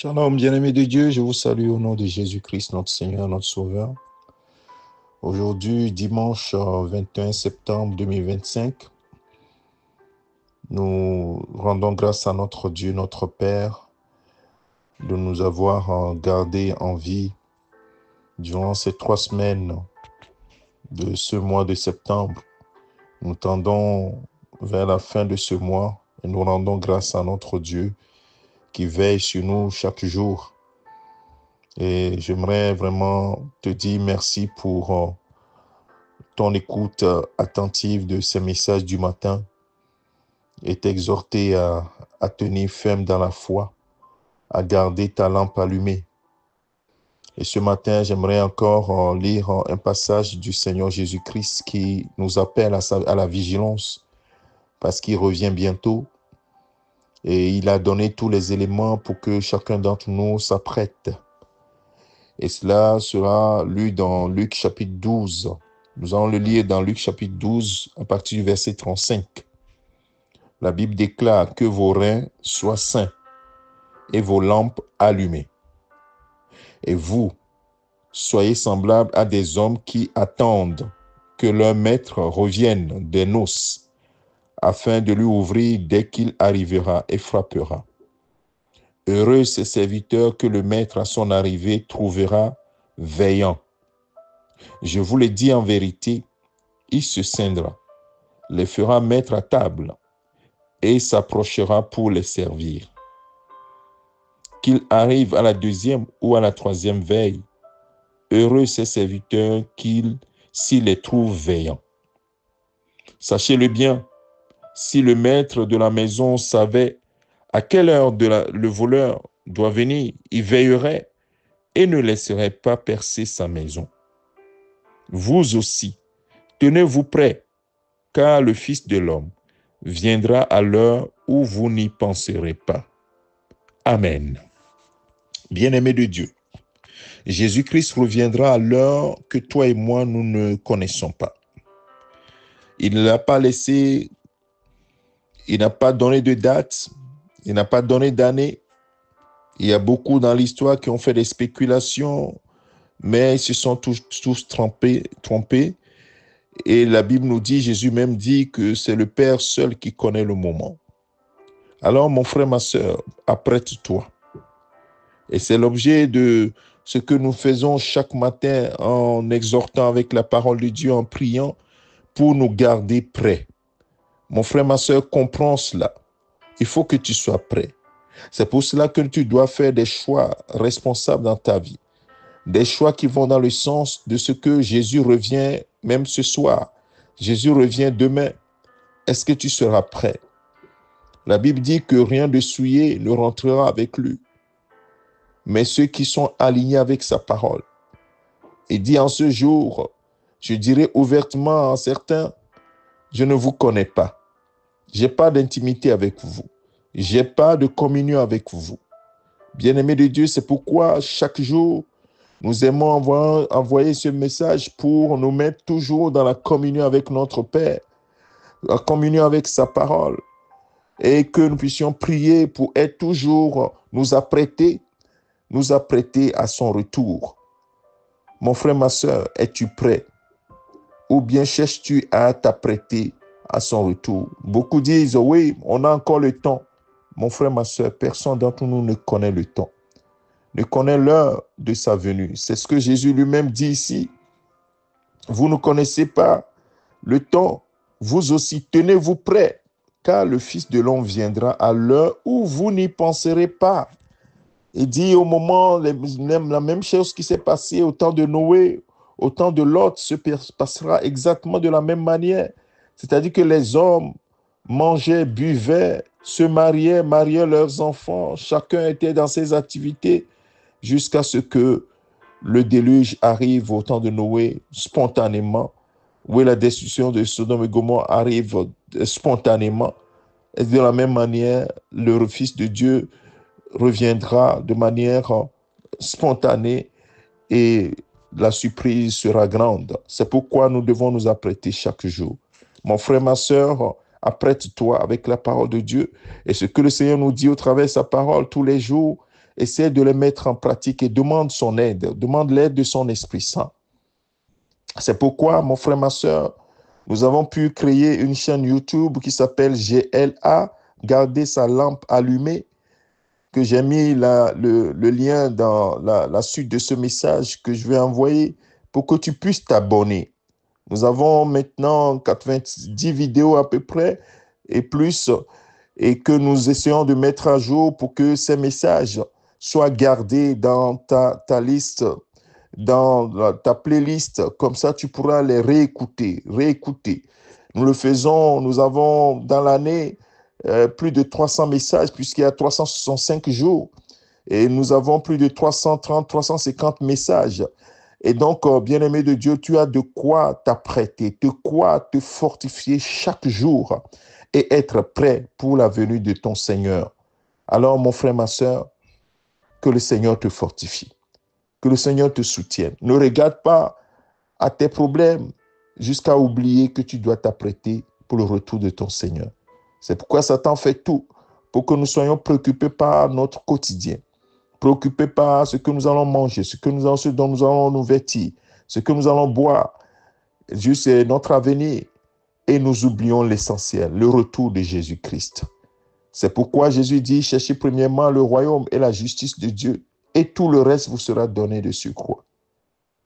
Shalom, bien-aimés de Dieu, je vous salue au nom de Jésus-Christ, notre Seigneur, notre Sauveur. Aujourd'hui, dimanche 21 septembre 2025, nous rendons grâce à notre Dieu, notre Père, de nous avoir gardés en vie durant ces 3 semaines de ce mois de septembre. Nous tendons vers la fin de ce mois et nous rendons grâce à notre Dieu qui veille sur nous chaque jour. Et j'aimerais vraiment te dire merci pour ton écoute attentive de ces messages du matin et t'exhorter à tenir ferme dans la foi, à garder ta lampe allumée. Et ce matin, j'aimerais encore lire un passage du Seigneur Jésus-Christ qui nous appelle à la vigilance parce qu'il revient bientôt et il a donné tous les éléments pour que chacun d'entre nous s'apprête. Et cela sera lu dans Luc chapitre 12. Nous allons le lire dans Luc chapitre 12 à partir du verset 35. La Bible déclare que vos reins soient sains et vos lampes allumées. Et vous, soyez semblables à des hommes qui attendent que leur maître revienne des noces, afin de lui ouvrir dès qu'il arrivera et frappera. Heureux ces serviteurs que le maître à son arrivée trouvera veillant. Je vous le dis en vérité, il se scindra, les fera mettre à table et s'approchera pour les servir. Qu'il arrive à la 2e ou à la 3e veille, heureux ces serviteurs s'il les trouve veillants. Sachez-le bien, si le maître de la maison savait à quelle heure le voleur doit venir, il veillerait et ne laisserait pas percer sa maison. Vous aussi, tenez-vous prêts, car le Fils de l'homme viendra à l'heure où vous n'y penserez pas. Amen. Bien-aimés de Dieu, Jésus-Christ reviendra à l'heure que toi et moi, nous ne connaissons pas. Il n'a pas donné de date, il n'a pas donné d'année. Il y a beaucoup dans l'histoire qui ont fait des spéculations, mais ils se sont tous trompés. Et la Bible nous dit, Jésus même dit que c'est le Père seul qui connaît le moment. Alors, mon frère, ma sœur, apprête-toi. Et c'est l'objet de ce que nous faisons chaque matin en exhortant avec la parole de Dieu, en priant pour nous garder prêts. Mon frère, ma sœur, comprends cela. Il faut que tu sois prêt. C'est pour cela que tu dois faire des choix responsables dans ta vie. Des choix qui vont dans le sens de ce que Jésus revient même ce soir. Jésus revient demain. Est-ce que tu seras prêt? La Bible dit que rien de souillé ne rentrera avec lui, mais ceux qui sont alignés avec sa parole. Il dit en ce jour, je dirai ouvertement à certains, je ne vous connais pas. Je n'ai pas d'intimité avec vous. Je n'ai pas de communion avec vous. Bien-aimés de Dieu, c'est pourquoi chaque jour, nous aimons envoyer ce message pour nous mettre toujours dans la communion avec notre Père, la communion avec sa parole, et que nous puissions prier pour être toujours nous apprêter à son retour. Mon frère, ma sœur, es-tu prêt? Ou bien cherches-tu à t'apprêter à son retour? Beaucoup disent, oui, on a encore le temps. Mon frère, ma sœur, personne d'entre nous ne connaît le temps, ne connaît l'heure de sa venue. C'est ce que Jésus lui-même dit ici. Vous ne connaissez pas le temps. Vous aussi, tenez-vous prêts, car le Fils de l'homme viendra à l'heure où vous n'y penserez pas. Il dit au moment, la même chose qui s'est passée au temps de Noé, au temps de Lot, se passera exactement de la même manière. C'est-à-dire que les hommes mangeaient, buvaient, se mariaient leurs enfants. Chacun était dans ses activités jusqu'à ce que le déluge arrive au temps de Noé spontanément, où la destruction de Sodome et Gomorrhe arrive spontanément. Et de la même manière, le Fils de Dieu reviendra de manière spontanée et la surprise sera grande. C'est pourquoi nous devons nous apprêter chaque jour. Mon frère, ma sœur, apprête-toi avec la parole de Dieu. Et ce que le Seigneur nous dit au travers de sa parole tous les jours, essaie de les mettre en pratique et demande son aide, demande l'aide de son Esprit Saint. C'est pourquoi, mon frère, ma soeur, nous avons pu créer une chaîne YouTube qui s'appelle GLA, garder sa lampe allumée, que j'ai mis le lien dans la suite de ce message que je vais envoyer pour que tu puisses t'abonner. Nous avons maintenant 90 vidéos à peu près et plus, et que nous essayons de mettre à jour pour que ces messages soient gardés dans ta liste, dans ta playlist. Comme ça, tu pourras les réécouter. Nous le faisons, nous avons dans l'année plus de 300 messages puisqu'il y a 365 jours. Et nous avons plus de 330, 350 messages. Et donc, bien-aimé de Dieu, tu as de quoi t'apprêter, de quoi te fortifier chaque jour et être prêt pour la venue de ton Seigneur. Alors, mon frère, ma soeur, que le Seigneur te fortifie, que le Seigneur te soutienne. Ne regarde pas à tes problèmes jusqu'à oublier que tu dois t'apprêter pour le retour de ton Seigneur. C'est pourquoi Satan fait tout pour que nous soyons préoccupés par notre quotidien, préoccupés par ce que nous allons manger, ce dont nous allons nous vêtir, ce que nous allons boire, juste notre avenir. Et nous oublions l'essentiel, le retour de Jésus-Christ. C'est pourquoi Jésus dit, cherchez premièrement le royaume et la justice de Dieu, et tout le reste vous sera donné de surcroît.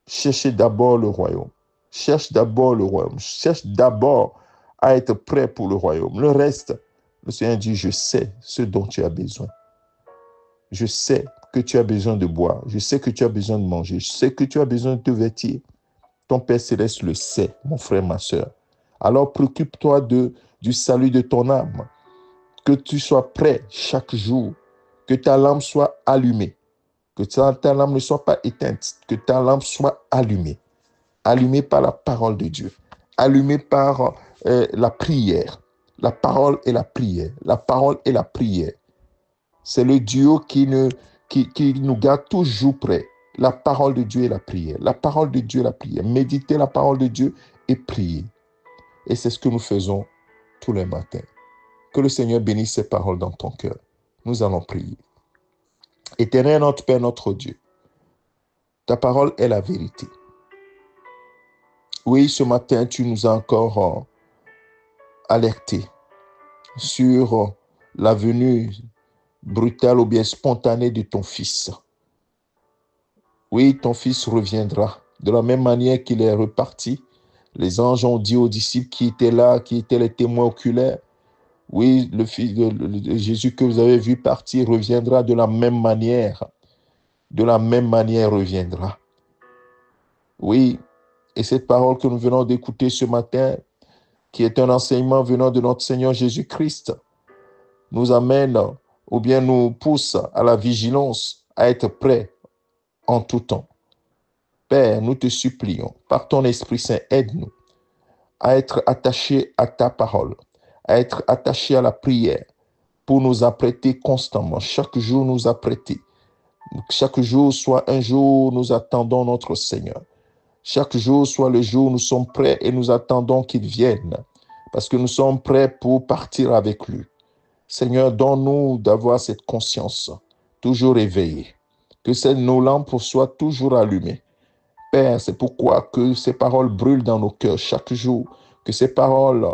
Cherchez d'abord le royaume. Cherche d'abord le royaume. Cherche d'abord à être prêt pour le royaume. Le reste, le Seigneur dit, je sais ce dont tu as besoin. Je sais que tu as besoin de boire. Je sais que tu as besoin de manger. Je sais que tu as besoin de te vêtir. Ton Père Céleste le sait, mon frère, ma soeur. Alors préoccupe-toi du salut de ton âme. Que tu sois prêt chaque jour. Que ta lampe soit allumée. Que ta lampe ne soit pas éteinte. Que ta lampe soit allumée. Allumée par la parole de Dieu. Allumée par la prière. La parole et la prière. La parole et la prière. C'est le duo qui nous garde toujours prêts. La parole de Dieu et la prière. La parole de Dieu et la prière. Méditer la parole de Dieu et prier. Et c'est ce que nous faisons tous les matins. Que le Seigneur bénisse ces paroles dans ton cœur. Nous allons prier. Éternel notre Père, notre Dieu, ta parole est la vérité. Oui, ce matin, tu nous as encore alertés sur la venue brutale ou bien spontanée de ton Fils. Oui, ton Fils reviendra. De la même manière qu'il est reparti, les anges ont dit aux disciples qui étaient là, qui étaient les témoins oculaires, oui, le Fils de Jésus que vous avez vu partir reviendra de la même manière. De la même manière reviendra. Oui, et cette parole que nous venons d'écouter ce matin, qui est un enseignement venant de notre Seigneur Jésus-Christ, nous amène ou bien nous pousse à la vigilance, à être prêts en tout temps. Père, nous te supplions, par ton Esprit Saint, aide-nous à être attachés à ta parole, à être attachés à la prière, pour nous apprêter constamment, chaque jour nous apprêter. Chaque jour soit un jour où nous attendons notre Seigneur. Chaque jour soit le jour où nous sommes prêts et nous attendons qu'il vienne, parce que nous sommes prêts pour partir avec lui. Seigneur, donne-nous d'avoir cette conscience, toujours éveillée, que nos lampes soient toujours allumées. Père, c'est pourquoi que ces paroles brûlent dans nos cœurs chaque jour, que ces paroles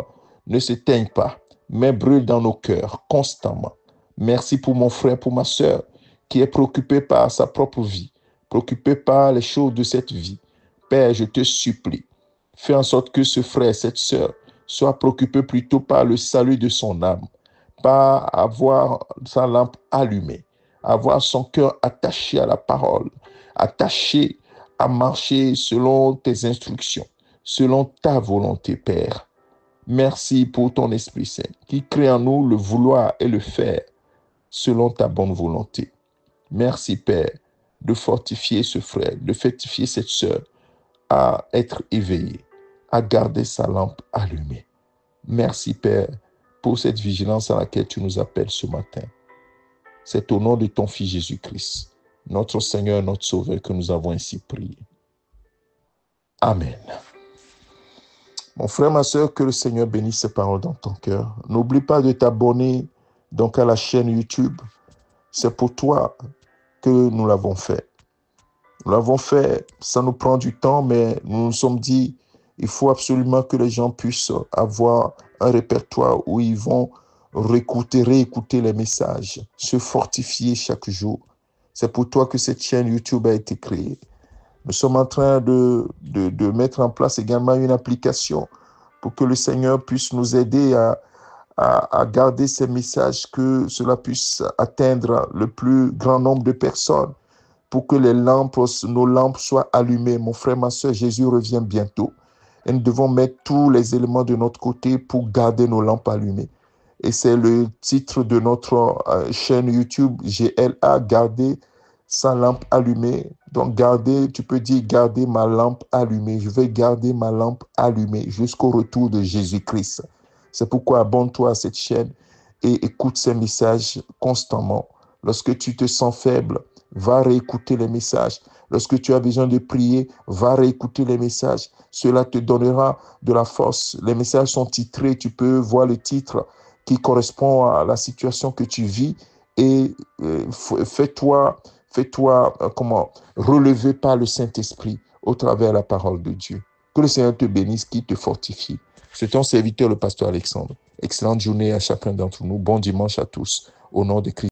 ne s'éteignent pas, mais brûlent dans nos cœurs constamment. Merci pour mon frère, pour ma soeur, qui est préoccupé par sa propre vie, préoccupé par les choses de cette vie. Père, je te supplie, fais en sorte que ce frère, cette sœur, soit préoccupé plutôt par le salut de son âme, par avoir sa lampe allumée, avoir son cœur attaché à la parole, attaché à marcher selon tes instructions, selon ta volonté, Père. Merci pour ton Esprit Saint qui crée en nous le vouloir et le faire selon ta bonne volonté. Merci, Père, de fortifier ce frère, de fortifier cette sœur à être éveillé, à garder sa lampe allumée. Merci, Père, pour cette vigilance à laquelle tu nous appelles ce matin. C'est au nom de ton Fils Jésus-Christ, notre Seigneur, notre Sauveur, que nous avons ainsi prié. Amen. Mon frère, ma soeur, que le Seigneur bénisse ces paroles dans ton cœur. N'oublie pas de t'abonner donc à la chaîne YouTube. C'est pour toi que nous l'avons fait. Nous l'avons fait, ça nous prend du temps, mais nous nous sommes dit, il faut absolument que les gens puissent avoir un répertoire où ils vont réécouter les messages, se fortifier chaque jour. C'est pour toi que cette chaîne YouTube a été créée. Nous sommes en train de mettre en place également une application pour que le Seigneur puisse nous aider à garder ces messages, que cela puisse atteindre le plus grand nombre de personnes, pour que nos lampes soient allumées. Mon frère, ma soeur, Jésus revient bientôt. Et nous devons mettre tous les éléments de notre côté pour garder nos lampes allumées. Et c'est le titre de notre chaîne YouTube, GLA, garder sa lampe allumée. Donc, tu peux dire, garder ma lampe allumée. Je vais garder ma lampe allumée jusqu'au retour de Jésus-Christ. C'est pourquoi abonne-toi à cette chaîne et écoute ces messages constamment. Lorsque tu te sens faible, va réécouter les messages. Lorsque tu as besoin de prier, va réécouter les messages. Cela te donnera de la force. Les messages sont titrés. Tu peux voir le titre qui correspond à la situation que tu vis et fais-toi relever par le Saint-Esprit au travers de la parole de Dieu. Que le Seigneur te bénisse, qu'il te fortifie. C'est ton serviteur, le pasteur Alexandre. Excellente journée à chacun d'entre nous. Bon dimanche à tous. Au nom de Christ.